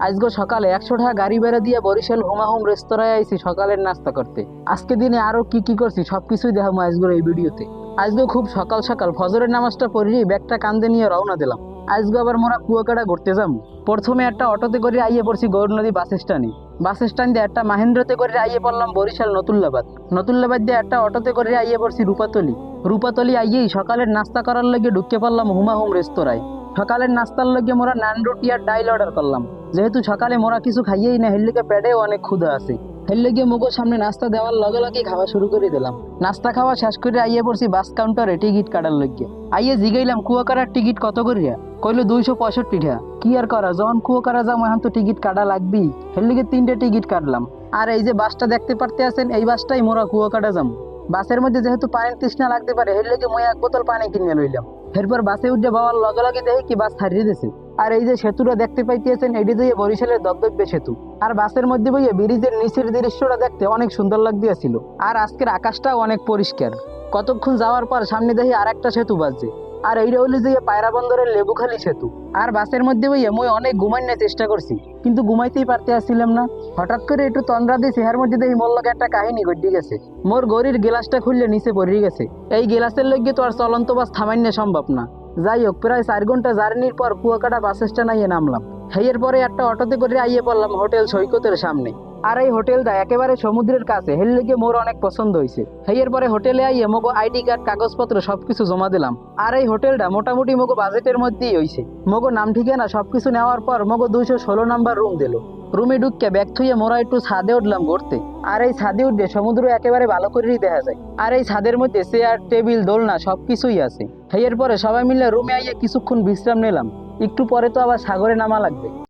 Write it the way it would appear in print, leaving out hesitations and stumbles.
আজকে সকালে 100 টাকা গাড়ি বেড়ে দিয়ে বরিশাল হুমাহুম রেস্তোরাঁয় আইছি সকালের নাস্তা করতে। আজকে দিনে আরো কি কি করছি সবকিছুই দেখাবো আজকের এই ভিডিওতে। আজকে খুব সকাল সকাল ফজরের নামাজটা পড়ি ব্যাগটা কান্দে নিয়ে রওনা দিলাম। আজকে আবার মোরা কুয়াকাটা ঘুরতে যাম। প্রথমে একটা অটোতে করে আইয়ে পড়ছি গৌরনদী বাস স্ট্যান্ডে। বাস স্ট্যান্ড দিয়ে একটা মাহেন্দ্রতে করে আইয়ে পড়লাম বরিশাল নতুল্লাবাদ। নতুল্লাবাদ দিয়ে একটা অটোতে করে আইয়ে পড়ছি রূপাতলি। রূপাতলি আইয়েই সকালের নাস্তা করার লগে ঢুকে পড়লাম হুমাহুম রেস্তোরাঁয়। সকালের নাস্তার লগে মোরা নান রুটি আর ডাইল অর্ডার করলাম। যেহেতু সকালে মোরা কিছু খাইয়েই না, হেললিকে পেটেও অনেক ক্ষুধা আছে। হেললে গিয়ে মুগোর সামনে নাস্তা দেওয়ার লগে লগে খাওয়া শুরু করে দিলাম। নাস্তা খাওয়া শেষ করে আইয়ে পড়ছি বাস কাউন্টারে টিকিট কাটার লগে। আইয়ে জিগাইলাম কুয়াকাটার টিকিট কত করিয়া? কইলো 265 টাকা। কি আর করা, যখন কুয়াকাটা যাবো এখন তো টিকিট কাটা লাগবেই। হেললিকে 3টে টিকিট কাটলাম। আর এই যে বাসটা দেখতে পারতে আছেন, এই বাসটাই মোরা কুয়াকাটা যাবো। বাসের মধ্যে যেহেতু পানির তৃষ্ণা লাগতে পারে, হেললিকে মই 1 বোতল পানি কিনে লইলাম। এরপর বাসে উঠে বাবার লগে লগে দেখি কি বাস ছাড়িয়ে দিয়েছে। আর এই যে সেতুটা দেখতে পাইতেছেন, এটি দিয়ে বরিশালের দগদগে সেতু। আর বাসের মধ্যে বইয়ে ব্রিজের নিচের দৃশ্যটা দেখতে অনেক সুন্দর লাগতেছিল। আর আজকের আকাশটাও অনেক পরিষ্কার। কতক্ষণ যাওয়ার পর সামনে দেখি আর একটা সেতু বাজছে। আর এইটা হইলো যে পায়রা বন্দরের লেবুখালী সেতু। আর বাসের মধ্যে বইয়ে মই অনেক ঘুমাইনের চেষ্টা করছি, কিন্তু ঘুমাইতেই পারতে আসছিলাম না। হঠাৎ করে একটু তন্দ্রা দিয়েছি, এর মধ্যে দেখি মোর লগে একটা কাহিনী ঘটে গেছে। মোর গড়ির গ্লাসটা খুললে নিচে পড়ে গেছে। এই গ্লাসের লগে তো আর চলন্ত বাস থামাইনে সম্ভব না। যাই হোক, প্রায় 4 ঘন্টা জার্নির পর কুয়াকাটা বাস স্ট্যান্ড আইয়ে নামলাম। এর পরে একটা অটোতে করে আইয়ে পড়লাম হোটেল সৈকতের সামনে। আর এই হোটেলটা একেবারে সমুদ্রের কাছে, হেল লেগে মোর অনেক পছন্দ হয়েছে। এর পরে হোটেলে আইয়ে মগো আইডি কার্ড কাগজপত্র সবকিছু জমা দিলাম। আর এই হোটেলটা মোটামুটি মগো বাজেটের মধ্যেই হয়েছে। মগো নাম ঠিকানা সবকিছু নেওয়ার পর মগো 216 নাম্বার রুম দিল। রুমে ঢুককে ব্যাগ থুইয়ে মোরা একটু ছাদে উঠলাম ঘুরতে। আর এই ছাদে উঠে সমুদ্র একেবারে ভালো করেই দেখা যায়। আর এই ছাদের মধ্যে চেয়ার টেবিল দোলনা সবকিছুই আছে। এর পরে সবাই মিলে রুমে আইয়ে কিছুক্ষণ বিশ্রাম নিলাম। একটু পরে তো আবার সাগরে নামা লাগবে।